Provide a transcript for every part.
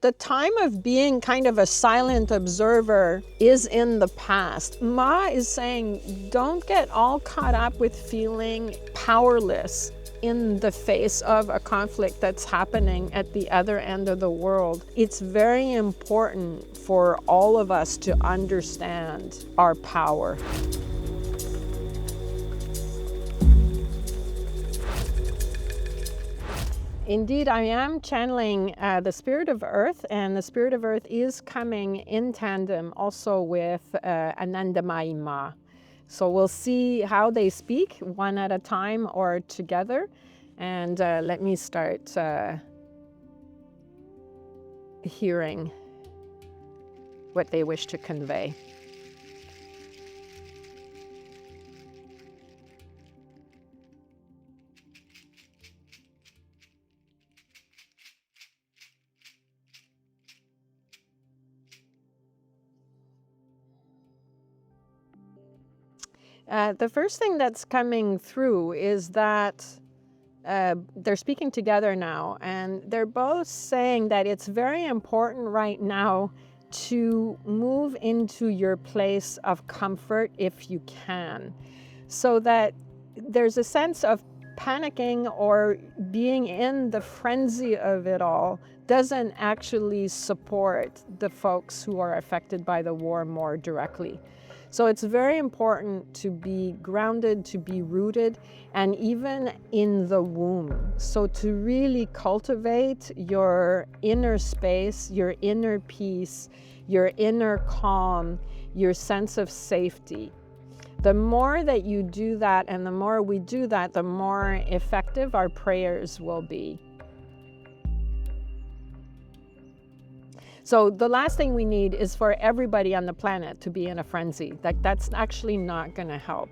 The time of being kind of a silent observer is in the past. Ma is saying, don't get all caught up with feeling powerless in the face of a conflict that's happening at the other end of the world. It's very important for all of us to understand our power. Indeed, I am channeling the Spirit of Earth, and the Spirit of Earth is coming in tandem also with Anandamayi Ma. So we'll see how they speak, one at a time or together. And let me start hearing what they wish to convey. The first thing that's coming through is that they're speaking together now, and they're both saying that it's very important right now to move into your place of comfort if you can, so that there's a sense of panicking or being in the frenzy of it all doesn't actually support the folks who are affected by the war more directly. So it's very important to be grounded, to be rooted, and even in the womb. So to really cultivate your inner space, your inner peace, your inner calm, your sense of safety. The more that you do that, and the more we do that, the more effective our prayers will be. So the last thing we need is for everybody on the planet to be in a frenzy. That's actually not going to help.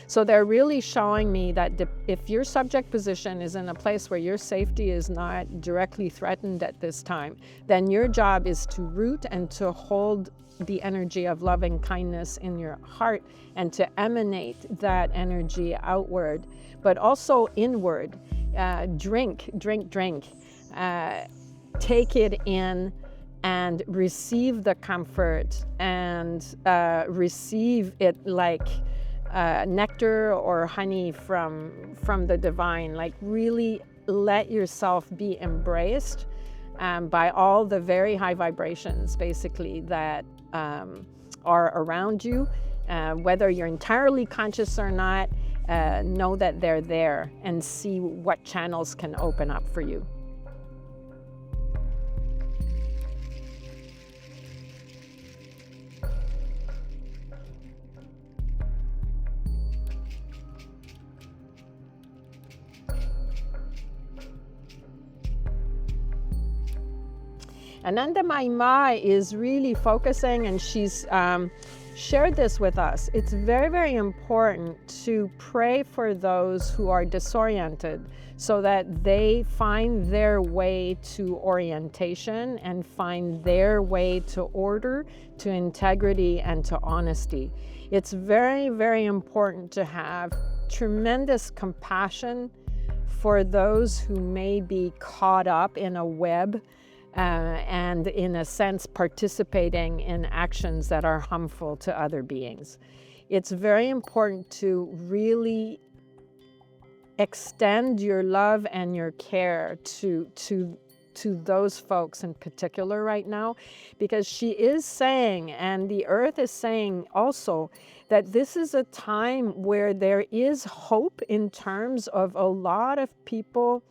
So they're really showing me that if your subject position is in a place where your safety is not directly threatened at this time, then your job is to root and to hold the energy of loving kindness in your heart and to emanate that energy outward, but also inward. Drink. Take it in and receive the comfort and receive it like nectar or honey from the divine. Like really let yourself be embraced by all the very high vibrations basically that are around you. Whether you're entirely conscious or not, know that they're there and see what channels can open up for you. Anandamayi Ma is really focusing, and she's shared this with us. It's very, very important to pray for those who are disoriented so that they find their way to orientation and find their way to order, to integrity, and to honesty. It's very, very important to have tremendous compassion for those who may be caught up in a web and in a sense participating in actions that are harmful to other beings. It's very important to really extend your love and your care to those folks in particular right now, because she is saying, and the earth is saying also, that this is a time where there is hope in terms of a lot of people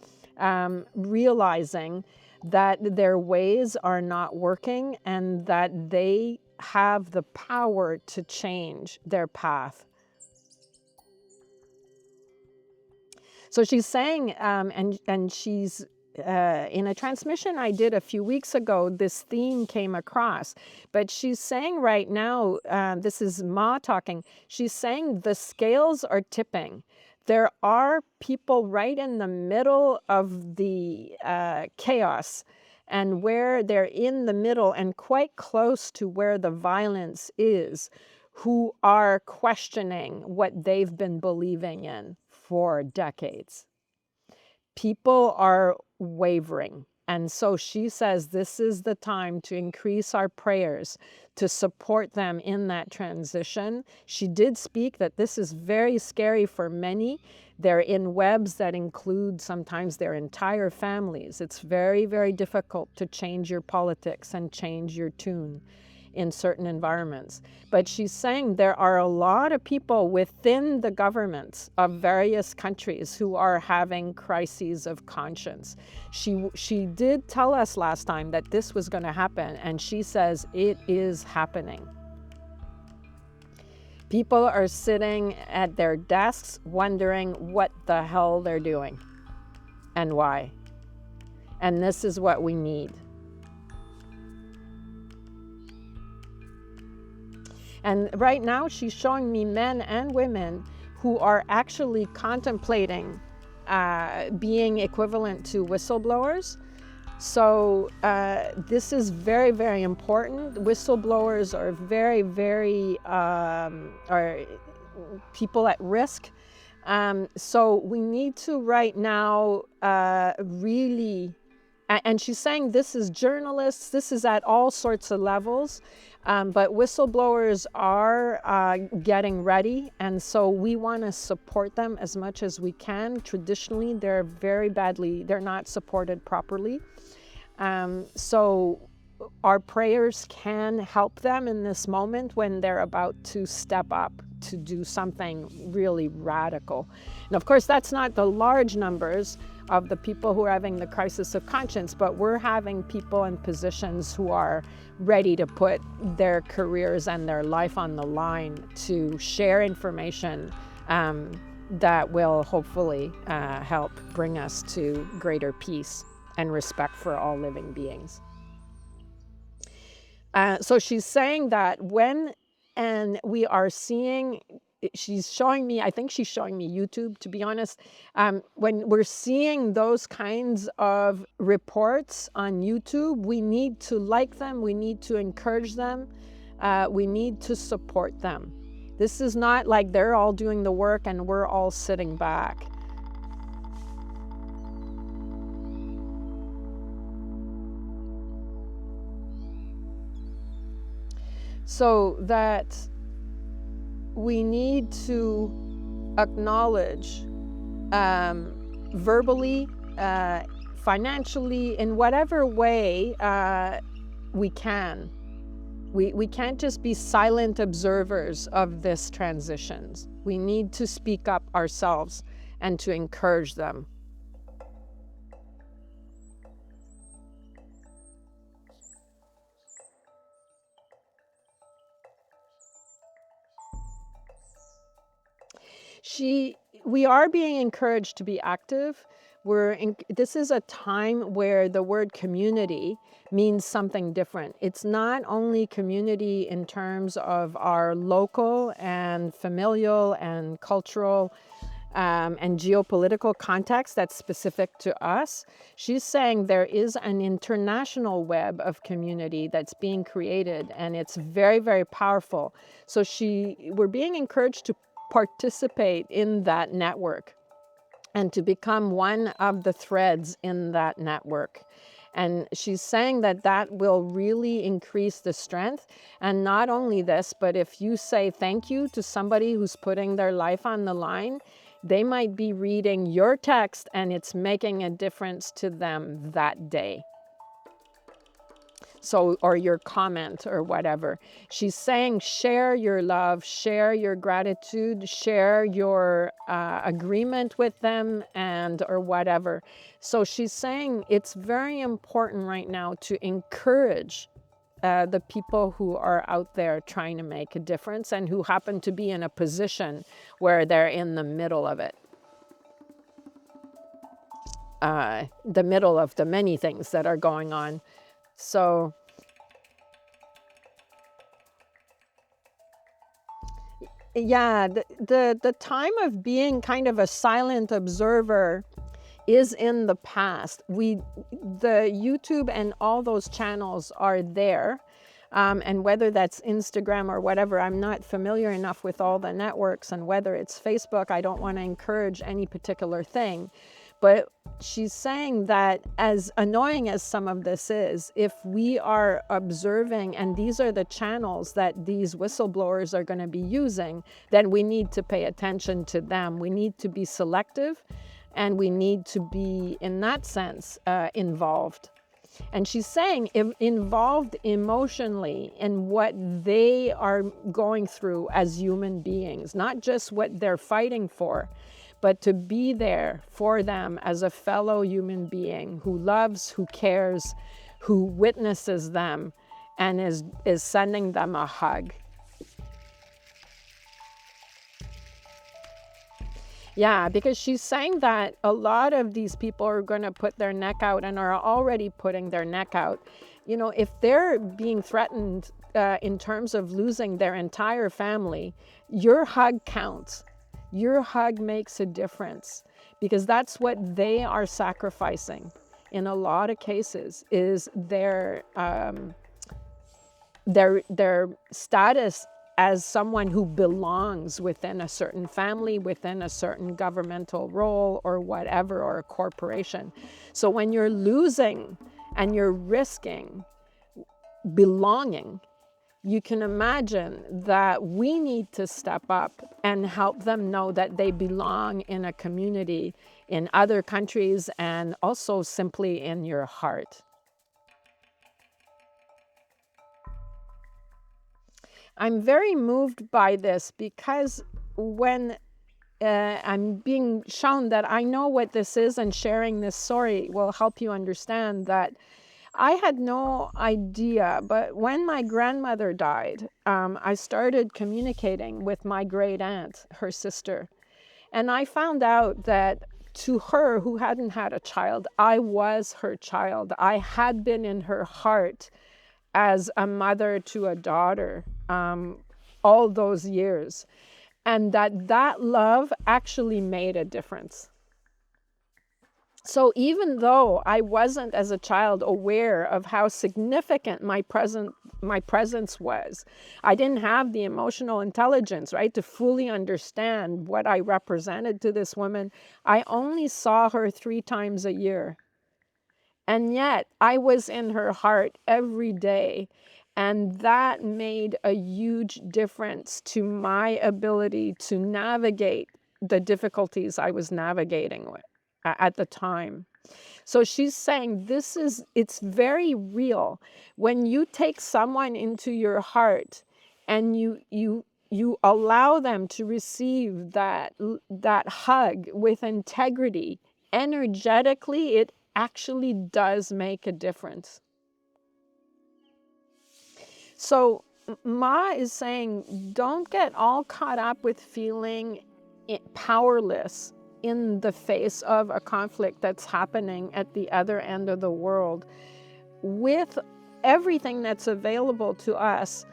realizing that their ways are not working and that they have the power to change their path. So she's saying, and she's in a transmission I did a few weeks ago, this theme came across. But she's saying right now, this is Ma talking, she's saying the scales are tipping. There are people right in the middle of the chaos, and where they're in the middle and quite close to where the violence is, who are questioning what they've been believing in for decades. People are wavering And so she says this is the time to increase our prayers to support them in that transition. She did speak that this is very scary for many. They're in webs that include sometimes their entire families. It's very, very difficult to change your politics and change your tune in certain environments. But she's saying there are a lot of people within the governments of various countries who are having crises of conscience. She did tell us last time that this was going to happen, and she says it is happening. People are sitting at their desks wondering what the hell they're doing and why. And this is what we need. And right now she's showing me men and women who are actually contemplating being equivalent to whistleblowers. So this is very, very important. Whistleblowers are very, very, are people at risk. So we need to right now really, and she's saying this is journalists, this is at all sorts of levels. But whistleblowers are getting ready, and so we want to support them as much as we can. Traditionally, they're not supported properly. So our prayers can help them in this moment when they're about to step up to do something really radical. And of course, that's not the large numbers of the people who are having the crisis of conscience, but we're having people in positions who are ready to put their careers and their life on the line to share information that will hopefully help bring us to greater peace and respect for all living beings. So she's saying that we are seeing, she's showing me, I think she's showing me YouTube, to be honest. When we're seeing those kinds of reports on YouTube, we need to like them, we need to encourage them, we need to support them. This is not like they're all doing the work and we're all sitting back. So that we need to acknowledge verbally, financially, in whatever way we can. We can't just be silent observers of this transitions. We need to speak up ourselves and to encourage them. We are being encouraged to be active. This is a time where the word community means something different. It's not only community in terms of our local and familial and cultural and geopolitical context that's specific to us. She's saying there is an international web of community that's being created, and it's very, very powerful. So we're being encouraged to participate in that network and to become one of the threads in that network. And she's saying that that will really increase the strength. And not only this, but if you say thank you to somebody who's putting their life on the line, they might be reading your text and it's making a difference to them that day. So, or your comment or whatever. She's saying share your love, share your gratitude, share your agreement with them or whatever. So she's saying it's very important right now to encourage the people who are out there trying to make a difference and who happen to be in a position where they're in the middle of it. The middle of the many things that are going on. So yeah, the time of being kind of a silent observer is in the past. The YouTube and all those channels are there. And whether that's Instagram or whatever, I'm not familiar enough with all the networks, and whether it's Facebook, I don't want to encourage any particular thing. But she's saying that as annoying as some of this is, if we are observing, and these are the channels that these whistleblowers are going to be using, then we need to pay attention to them. We need to be selective, and we need to be, in that sense, involved. And she's saying involved emotionally in what they are going through as human beings, not just what they're fighting for, but to be there for them as a fellow human being who loves, who cares, who witnesses them, and is sending them a hug. Yeah, because she's saying that a lot of these people are going to put their neck out and are already putting their neck out. You know, if they're being threatened in terms of losing their entire family, your hug counts. Your hug makes a difference, because that's what they are sacrificing in a lot of cases, is their status as someone who belongs within a certain family, within a certain governmental role or whatever, or a corporation. So when you're losing and you're risking belonging, you can imagine that we need to step up and help them know that they belong in a community, in other countries, and also simply in your heart. I'm very moved by this, because when I'm being shown that I know what this is, and sharing this story will help you understand that I had no idea. But when my grandmother died, I started communicating with my great aunt, her sister. And I found out that to her, who hadn't had a child, I was her child. I had been in her heart as a mother to a daughter all those years, and that love actually made a difference. So even though I wasn't as a child aware of how significant my presence was, I didn't have the emotional intelligence, right, to fully understand what I represented to this woman. I only saw her 3 times a year. And yet I was in her heart every day. And that made a huge difference to my ability to navigate the difficulties I was navigating with at the time. So she's saying it's very real. When you take someone into your heart and you allow them to receive that hug with integrity, energetically, it actually does make a difference. So Ma is saying, don't get all caught up with feeling powerless in the face of a conflict that's happening at the other end of the world. With everything that's available to us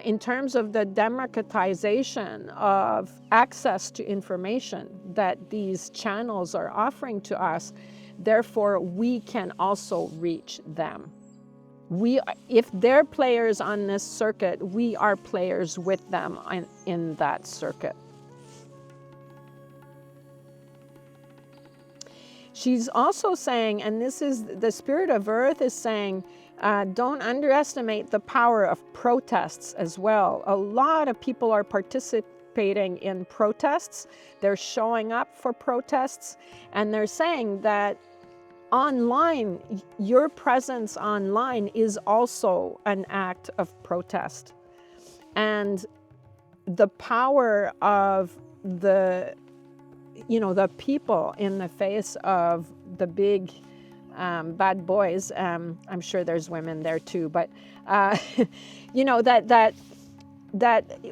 in terms of the democratization of access to information that these channels are offering to us, therefore we can also reach them. If they're players on this circuit, we are players with them in that circuit. She's also saying, and this is the Spirit of Earth is saying, don't underestimate the power of protests as well. A lot of people are participating in protests. They're showing up for protests, and they're saying that online, your presence online is also an act of protest. And the power of the people in the face of the big bad boys, I'm sure there's women there too, but that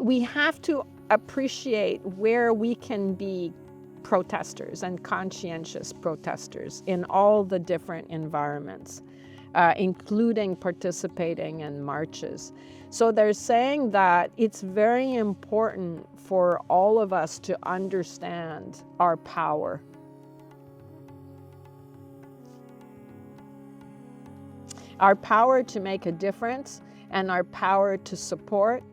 we have to appreciate where we can be protesters and conscientious protesters in all the different environments, including participating in marches. So they're saying that it's very important for all of us to understand our power. Our power to make a difference, and our power to support,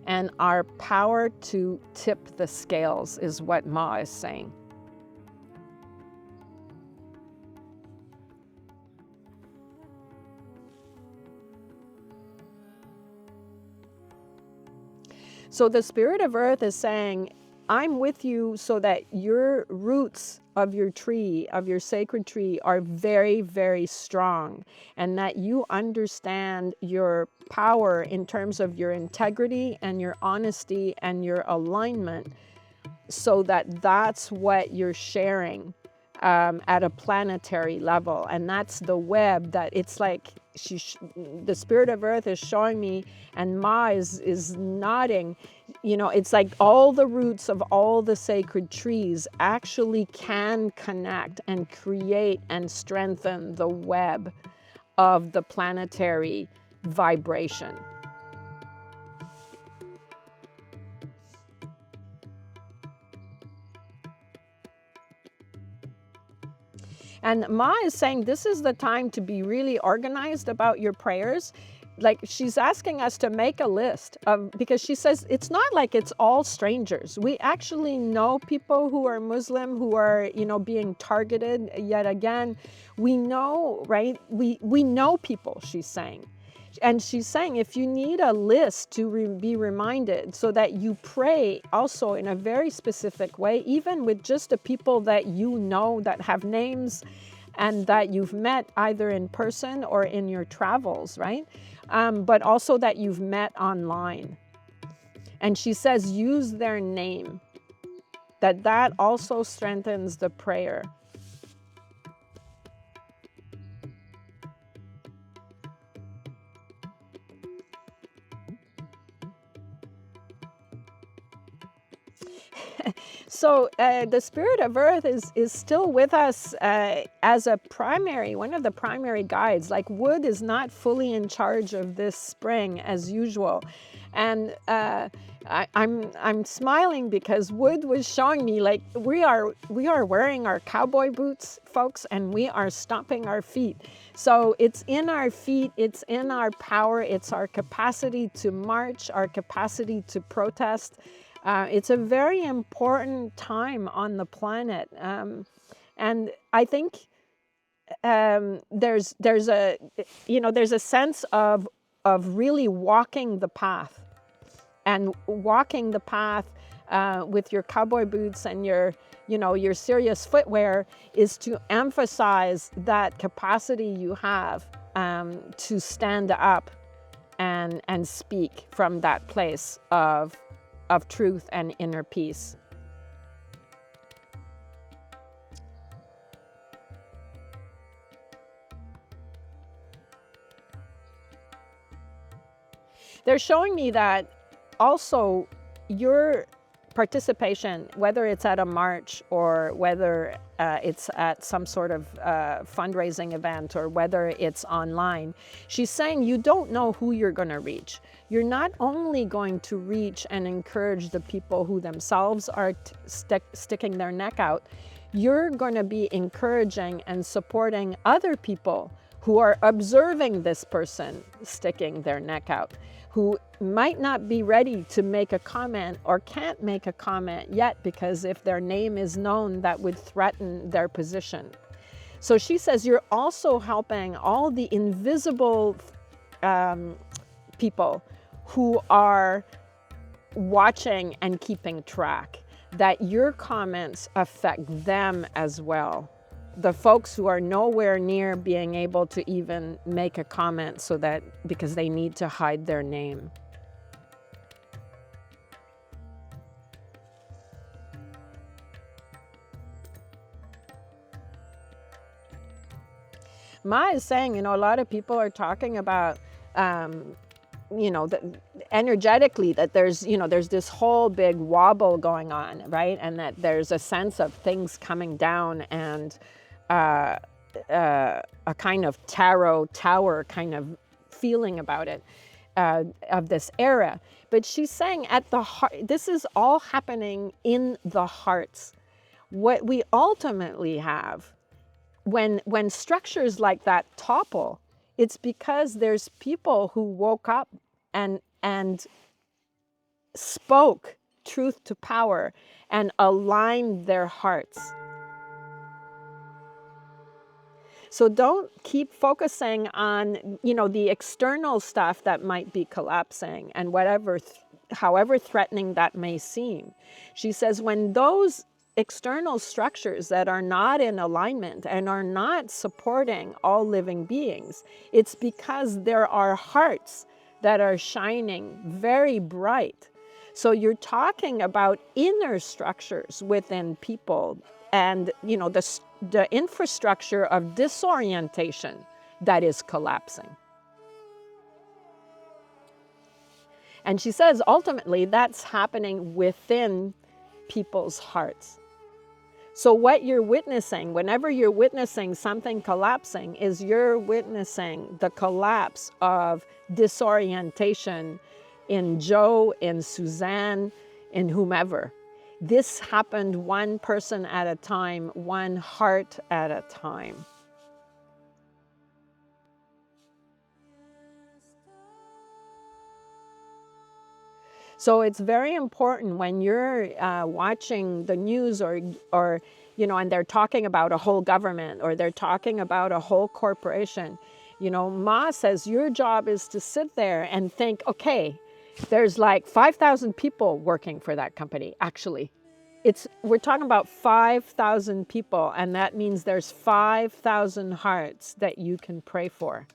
and our power to tip the scales is what Ma is saying. So the Spirit of Earth is saying, I'm with you so that your roots of your tree, of your sacred tree, are very, very strong, and that you understand your power in terms of your integrity and your honesty and your alignment, so that that's what you're sharing at a planetary level. And that's the web that it's like the Spirit of Earth is showing me, and Ma is nodding. You know, it's like all the roots of all the sacred trees actually can connect and create and strengthen the web of the planetary vibration. And Ma is saying this is the time to be really organized about your prayers. Like, she's asking us to make a list of, because she says it's not like it's all strangers. We actually know people who are Muslim, who are, you know, being targeted yet again. We know, right? We know people, she's saying. And she's saying if you need a list to be reminded, so that you pray also in a very specific way, even with just the people that you know that have names and that you've met either in person or in your travels, right? But also that you've met online. And she says use their name, that also strengthens the prayer. So the Spirit of Earth is still with us as a primary, one of the primary guides. Like, wood is not fully in charge of this spring as usual. And I'm smiling because wood was showing me, like, we are wearing our cowboy boots, folks, and we are stomping our feet. So it's in our feet, it's in our power, it's our capacity to march, our capacity to protest. It's a very important time on the planet, and I think there's a, you know, there's a sense of really walking the path, and walking the path with your cowboy boots and your, you know, your serious footwear, is to emphasize that capacity you have to stand up and speak from that place of truth and inner peace. They're showing me that also your participation, whether it's at a march or whether it's at some sort of fundraising event or whether it's online, she's saying you don't know who you're going to reach. You're not only going to reach and encourage the people who themselves are sticking their neck out, you're going to be encouraging and supporting other people who are observing this person sticking their neck out, who might not be ready to make a comment or can't make a comment yet, because if their name is known, that would threaten their position. So she says you're also helping all the invisible people who are watching and keeping track, that your comments affect them as well. The folks who are nowhere near being able to even make a comment, so that, because they need to hide their name. Ma is saying, you know, a lot of people are talking about, you know, energetically, that there's, you know, there's this whole big wobble going on, right? And that there's a sense of things coming down, and a kind of tarot tower kind of feeling about it, of this era. But she's saying at the heart, this is all happening in the hearts. What we ultimately have, when structures like that topple, it's because there's people who woke up and spoke truth to power and aligned their hearts. So don't keep focusing on, you know, the external stuff that might be collapsing and whatever however threatening that may seem. She says when those external structures that are not in alignment and are not supporting all living beings, it's because there are hearts that are shining very bright. So you're talking about inner structures within people and, you know, the infrastructure of disorientation that is collapsing. And she says ultimately that's happening within people's hearts. So what you're witnessing, whenever you're witnessing something collapsing, is you're witnessing the collapse of disorientation in Joe, in Suzanne, in whomever. This happened one person at a time, one heart at a time. So it's very important when you're watching the news or you know, and they're talking about a whole government or they're talking about a whole corporation. You know, Ma says your job is to sit there and think, okay, there's like 5,000 people working for that company. Actually, we're talking about 5,000 people, and that means there's 5,000 hearts that you can pray for.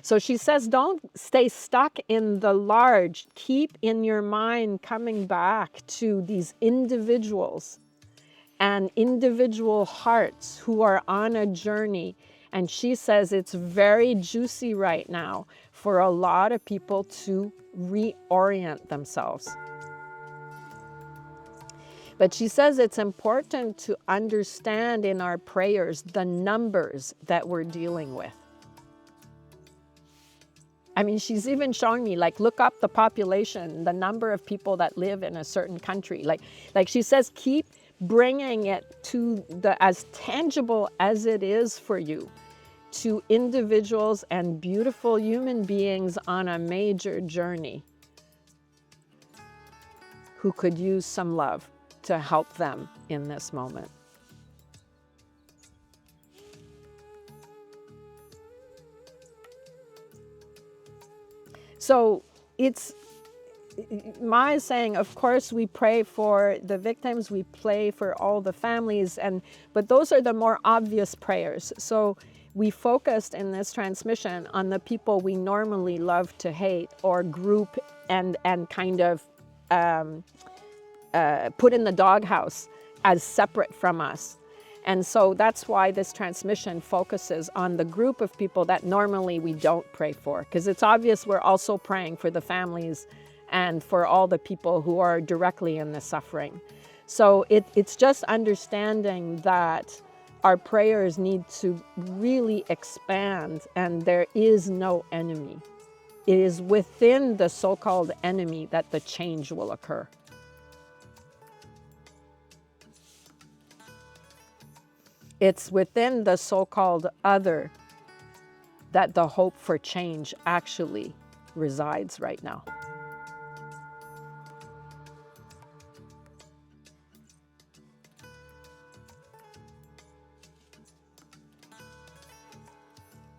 So she says, don't stay stuck in the large. Keep in your mind coming back to these individuals and individual hearts who are on a journey. And she says it's very juicy right now for a lot of people to reorient themselves. But she says it's important to understand in our prayers the numbers that we're dealing with. I mean, she's even showing me, like, look up the population, the number of people that live in a certain country. Like she says, keep bringing it to as tangible as it is for you, to individuals and beautiful human beings on a major journey who could use some love to help them in this moment. So Ma is saying, of course, we pray for the victims, we pray for all the families, but those are the more obvious prayers. So we focused in this transmission on the people we normally love to hate or group and kind of put in the doghouse as separate from us. And so that's why this transmission focuses on the group of people that normally we don't pray for, because it's obvious we're also praying for the families and for all the people who are directly in the suffering. So it's just understanding that our prayers need to really expand, and there is no enemy. It is within the so-called enemy that the change will occur. It's within the so-called other that the hope for change actually resides right now.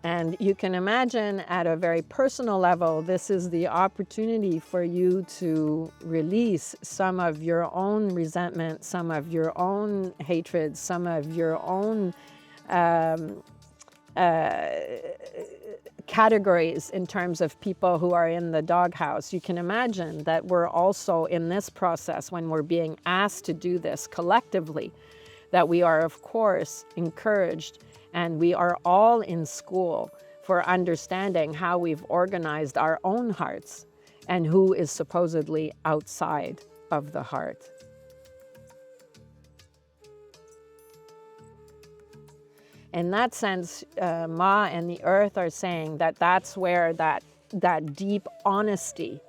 And you can imagine at a very personal level, this is the opportunity for you to release some of your own resentment, some of your own hatred, some of your own categories in terms of people who are in the doghouse. You can imagine that we're also in this process, when we're being asked to do this collectively, that we are, of course, encouraged, and we are all in school for understanding how we've organized our own hearts and who is supposedly outside of the heart. In that sense, Ma and the earth are saying that that's where that deep honesty,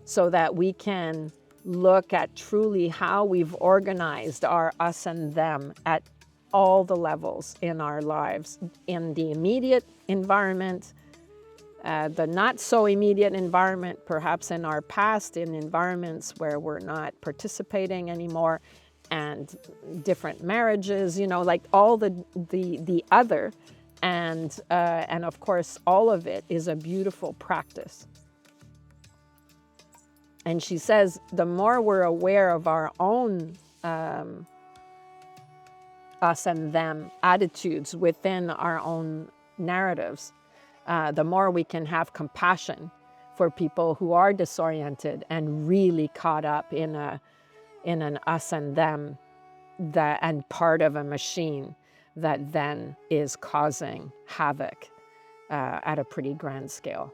so that we can look at truly how we've organized our us and them at all the levels in our lives, in the immediate environment, the not so immediate environment, perhaps in our past, in environments where we're not participating anymore, and different marriages, you know, like all the other, and of course all of it is a beautiful practice. And she says the more we're aware of our own us and them attitudes within our own narratives, the more we can have compassion for people who are disoriented and really caught up in an us and them, and part of a machine that then is causing havoc at a pretty grand scale.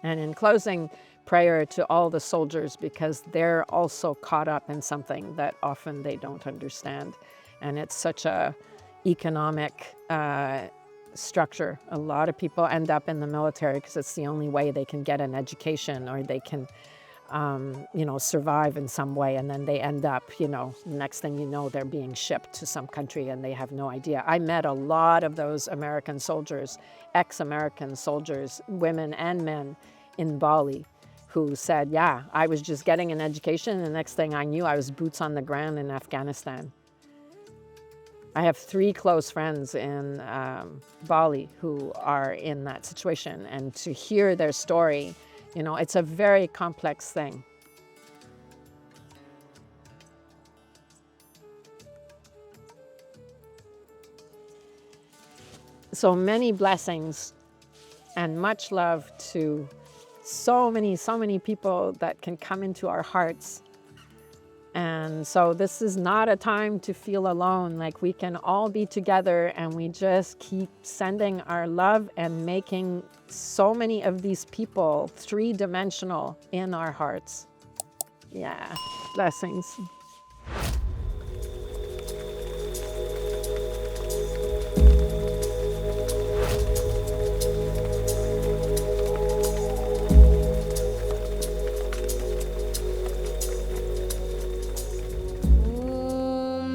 And in closing, prayer to all the soldiers, because they're also caught up in something that often they don't understand. And it's such a economic structure. A lot of people end up in the military because it's the only way they can get an education, or they can survive in some way. And then they end up, next thing you know, they're being shipped to some country and they have no idea. I met a lot of those American soldiers, ex-American soldiers, women and men in Bali, who said, yeah, I was just getting an education, and the next thing I knew, I was boots on the ground in Afghanistan. I have 3 close friends in Bali who are in that situation, and to hear their story, it's a very complex thing. So many blessings and much love to so many people that can come into our hearts. And so this is not a time to feel alone. Like, we can all be together, and we just keep sending our love and making so many of these people 3-dimensional in our hearts. Yeah, blessings.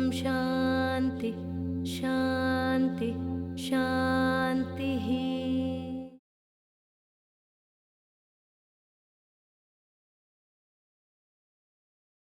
Shanti, Shanti, Shanti.